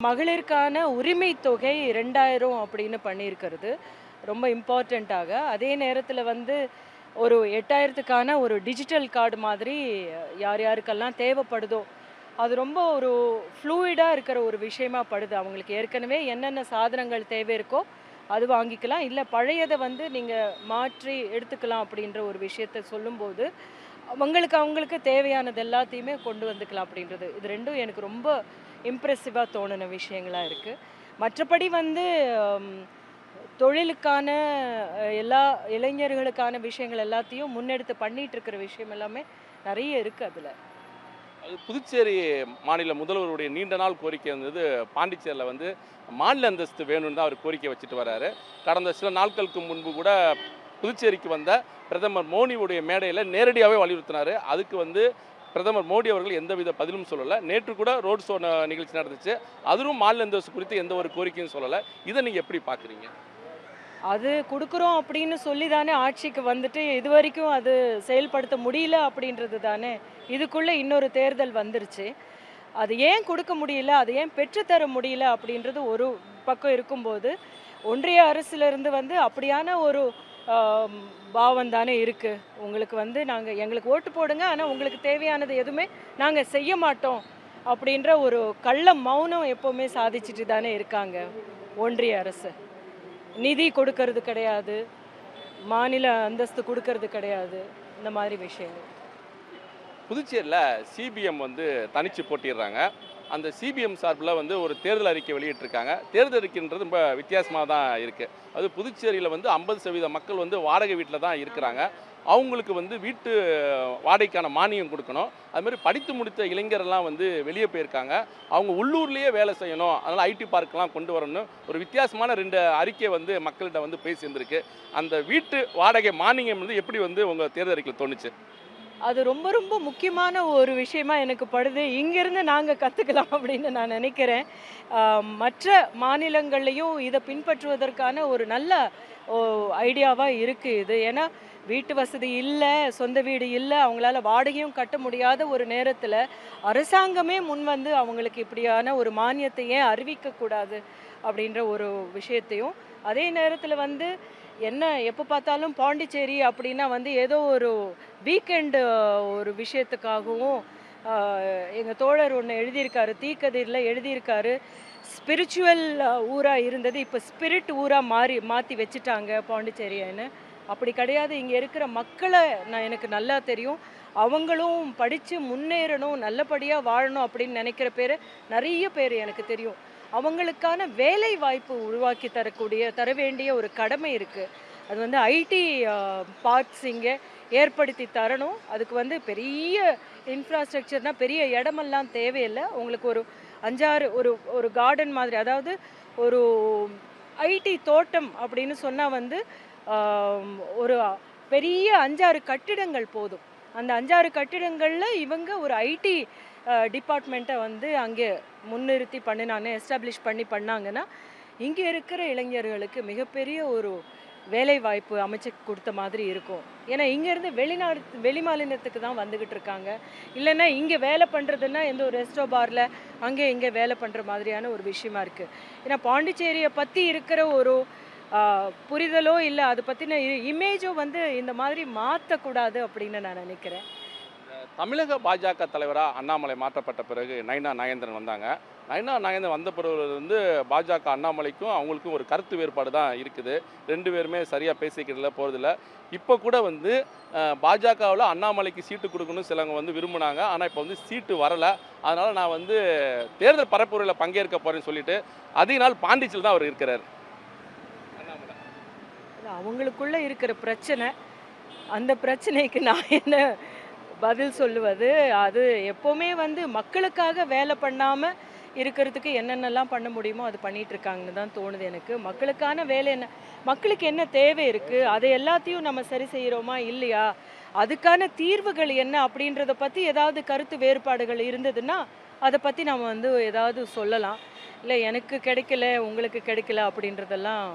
மகளிருக்கான உரிமை தொகை 2000 அப்படின்னு பண்ணியிருக்கிறது ரொம்ப இம்பார்ட்டண்ட்டாக. அதே நேரத்தில் வந்து ஒரு 8000க்கான ஒரு டிஜிட்டல் கார்டு மாதிரி யார் யாருக்கெல்லாம் தேவைப்படுதோ அது ரொம்ப ஒரு ஃப்ளூயிடாக இருக்கிற ஒரு விஷயமா படுது. அவங்களுக்கு ஏற்கனவே என்னென்ன சாதனங்கள் தேவை இருக்கோ அது வாங்கிக்கலாம், இல்லை பழையதை வந்து நீங்கள் மாற்றி எடுத்துக்கலாம் அப்படின்ற ஒரு விஷயத்த சொல்லும்போது அவங்களுக்கு தேவையானது எல்லாத்தையுமே கொண்டு வந்துக்கலாம் அப்படின்றது. இது ரெண்டும் எனக்கு ரொம்ப இம்ப்ரெசிவாக தோணின விஷயங்களா இருக்குது. மற்றபடி வந்து ம், தொழிலுக்கான எல்லா இளைஞர்களுக்கான விஷயங்கள் எல்லாத்தையும் முன்னெடுத்து பண்ணிட்டு இருக்கிற விஷயம் எல்லாமே நிறைய இருக்குது அதில். அது புதுச்சேரி மாநில முதல்வருடைய நீண்ட நாள் கோரிக்கை இருந்தது. பாண்டிச்சேரியில் வந்து மாநில அந்தஸ்து வேணும்னு தான் அவர் கோரிக்கை வச்சுட்டு வராரு. கடந்த சில நாட்களுக்கு முன்பு கூட புதுச்சேரிக்கு வந்த பிரதமர் மோடியுடைய மேடையில் நேரடியாகவே வலியுறுத்தினார். அதுக்கு வந்து பிரதமர் மோடி அவர்கள் எந்தவித பதிலும் சொல்லலை. நேற்று கூட ரோட் ஷோ நிகழ்ச்சி நடந்துச்சு. அதுவும் மாநில அந்தஸ்து குறித்து எந்த ஒரு கோரிக்கையும் சொல்லலை. இதை நீங்கள் எப்படி பார்க்குறீங்க? அது கொடுக்குறோம் அப்படின்னு சொல்லி தானே ஆட்சிக்கு வந்துட்டு இது வரைக்கும் அது செயல்படுத்த முடியல அப்படின்றது தானே. இதுக்குள்ளே இன்னொரு தேர்தல் வந்துருச்சு. அது ஏன் கொடுக்க முடியல, அது ஏன் பெற்றுத்தர முடியல அப்படின்றது ஒரு பக்கம் இருக்கும்போது, ஒன்றிய அரசிலிருந்து வந்து அப்படியான ஒரு ஆம், பாவம் தானே இருக்குது. உங்களுக்கு வந்து எங்களுக்கு ஓட்டு போடுங்க, ஆனால் உங்களுக்கு தேவையானது எதுவுமே நாங்கள் செய்ய மாட்டோம் அப்படின்ற ஒரு கள்ள மௌனம் எப்போவுமே சாதிச்சுட்டு தானே இருக்காங்க ஒன்றிய அரசு. நிதி கொடுக்கறது கிடையாது, மாநில அந்தஸ்து கொடுக்கறது கிடையாது, இந்த மாதிரி விஷயங்கள். புதுச்சேரியில் சிபிஎம் வந்து தனிச்சு போட்டிடுறாங்க. அந்த சிபிஎம் சார்பில் வந்து ஒரு தேர்தல் அறிக்கை வெளியிட்டிருக்காங்க. தேர்தல் அறிக்கைன்றது ரொம்ப வித்தியாசமாக தான் இருக்குது. அது புதுச்சேரியில் வந்து 50% மக்கள் வந்து வாடகை வீட்டில் தான் இருக்கிறாங்க. அவங்களுக்கு வந்து வீட்டு வாடகைக்கான மானியம் கொடுக்கணும். அதுமாதிரி படித்து முடித்த இளைஞரெல்லாம் வந்து வெளியே போயிருக்காங்க. அவங்க உள்ளூர்லேயே வேலை செய்யணும், அதனால் ஐடி பார்க்கெலாம் கொண்டு வரணும். ஒரு வித்தியாசமான 2 அறிக்கை வந்து மக்கள்கிட்ட வந்து போய் சேர்ந்துருக்கு. அந்த வீட்டு வாடகை மானியம் வந்து எப்படி வந்து உங்கள் தேர்தல் அறிக்கையில் தோணுச்சு? அது ரொம்ப ரொம்ப முக்கியமான ஒரு விஷயமா எனக்கு படுது. இங்கேருந்து நாங்கள் கற்றுக்கலாம் அப்படின்னு நான் நினைக்கிறேன். மற்ற மாநிலங்கள்லேயும் இதை பின்பற்றுவதற்கான ஒரு நல்ல ஐடியாவாக இருக்குது இது. ஏன்னா வீட்டு வசதி இல்லை, சொந்த வீடு இல்லை, அவங்களால வாடகையும் கட்ட முடியாத ஒரு நேரத்தில் அரசாங்கமே முன் வந்து அவங்களுக்கு இப்படியான ஒரு மானியத்தை ஏன் அறிவிக்கக்கூடாது அப்படின்ற ஒரு விஷயத்தையும், அதே நேரத்தில் வந்து என்ன எப்போ பார்த்தாலும் பாண்டிச்சேரி அப்படின்னா வந்து ஏதோ ஒரு வீக்கெண்டு ஒரு விஷயத்துக்காகவும் எங்கள் தோழர் ஒன்று எழுதியிருக்காரு, தீக்கதிரில் எழுதியிருக்காரு, ஸ்பிரிச்சுவல் ஊராக இருந்தது இப்போ ஸ்பிரிட் ஊராக மாற்றி வச்சுட்டாங்க பாண்டிச்சேரின்னு. அப்படி கிடையாது. இங்கே இருக்கிற மக்களை எனக்கு நல்லா தெரியும். அவங்களும் படித்து முன்னேறணும், நல்லபடியாக வாழணும் அப்படின்னு நினைக்கிற பேர் நிறைய பேர் எனக்கு தெரியும். அவங்களுக்கான வேலை வாய்ப்பு உருவாக்கி தர வேண்டிய ஒரு கடமை இருக்குது. அது வந்து ஐடி பார்ட்ஸ் இங்கே ஏற்படுத்தி தரணும். அதுக்கு வந்து பெரிய இன்ஃப்ராஸ்ட்ரக்சர்னால் பெரிய இடமெல்லாம் தேவையில்லை. உங்களுக்கு ஒரு 5-6 ஒரு கார்டன் மாதிரி, அதாவது ஒரு ஐடி தோட்டம் அப்படின்னு சொன்னால் வந்து ஒரு பெரிய 5-6 கட்டிடங்கள் போதும். அந்த 5-6 கட்டிடங்களில் இவங்க ஒரு ஐடி டிபார்ட்மெண்ட்டை வந்து அங்கே முன்னிறுத்தி எஸ்டாப்ளிஷ் பண்ணாங்கன்னா இங்கே இருக்கிற இளைஞர்களுக்கு மிகப்பெரிய ஒரு வேலை வாய்ப்பு அமைச்சு கொடுத்த மாதிரி இருக்கும். ஏன்னா இங்கேருந்து வெளி மாநிலத்துக்கு தான் வந்துக்கிட்டு இருக்காங்க. இல்லைன்னா இங்கே வேலை பண்ணுறதுன்னா எந்த ஒரு ரெஸ்டோ பாரில் அங்கே இங்கே வேலை பண்ணுற மாதிரியான ஒரு விஷயமா இருக்குது. ஏன்னா பாண்டிச்சேரியை பற்றி இருக்கிற ஒரு புரிதலோ இல்லை அதை பற்றின இமேஜோ வந்து இந்த மாதிரி மாற்றக்கூடாது அப்படின்னு நான் நினைக்கிறேன். தமிழக பாஜக தலைவராக அண்ணாமலை மாற்றப்பட்ட பிறகு நைனா நாகேந்திரன் வந்தாங்க. நைனா நாகேந்திரன் வந்த பிறகு வந்து பாஜக அண்ணாமலைக்கும் அவங்களுக்கும் ஒரு கருத்து வேறுபாடு தான் இருக்குது. 2 பேருமே சரியாக பேசிக்கிறதுல போகிறதில்ல. இப்போ கூட வந்து பாஜகவில் அண்ணாமலைக்கு சீட்டு கொடுக்கணும் சிலவங்க வந்து விரும்பினாங்க. ஆனால் இப்போ வந்து சீட்டு வரலை. அதனால் நான் வந்து தேர்தல் பரப்புரையில் பங்கேற்க போகிறேன்னு சொல்லிட்டு அதிக நாள் பாண்டிச்சேரியில் தான் அவர் இருக்கிறார். அவங்களுக்குள்ள இருக்கிற பிரச்சனை, அந்த பிரச்சனைக்கு நான் என்ன பதில் சொல்லுவது? அது எப்போவுமே வந்து மக்களுக்காக வேலை பண்ணாமல் இருக்கிறதுக்கு என்னென்னலாம் பண்ண முடியுமோ அது பண்ணிட்டு இருக்காங்கன்னு தான் தோணுது எனக்கு. மக்களுக்கான வேலை என்ன, மக்களுக்கு என்ன தேவை இருக்குது, அதை எல்லாத்தையும் நம்ம சரி செய்கிறோமா இல்லையா, அதுக்கான தீர்வுகள் என்ன அப்படின்றத பற்றி ஏதாவது கருத்து வேறுபாடுகள் இருந்ததுன்னா அதை பற்றி நம்ம வந்து ஏதாவது சொல்லலாம். இல்லை எனக்கு கிடைக்கல உங்களுக்கு கிடைக்கல அப்படின்றதெல்லாம்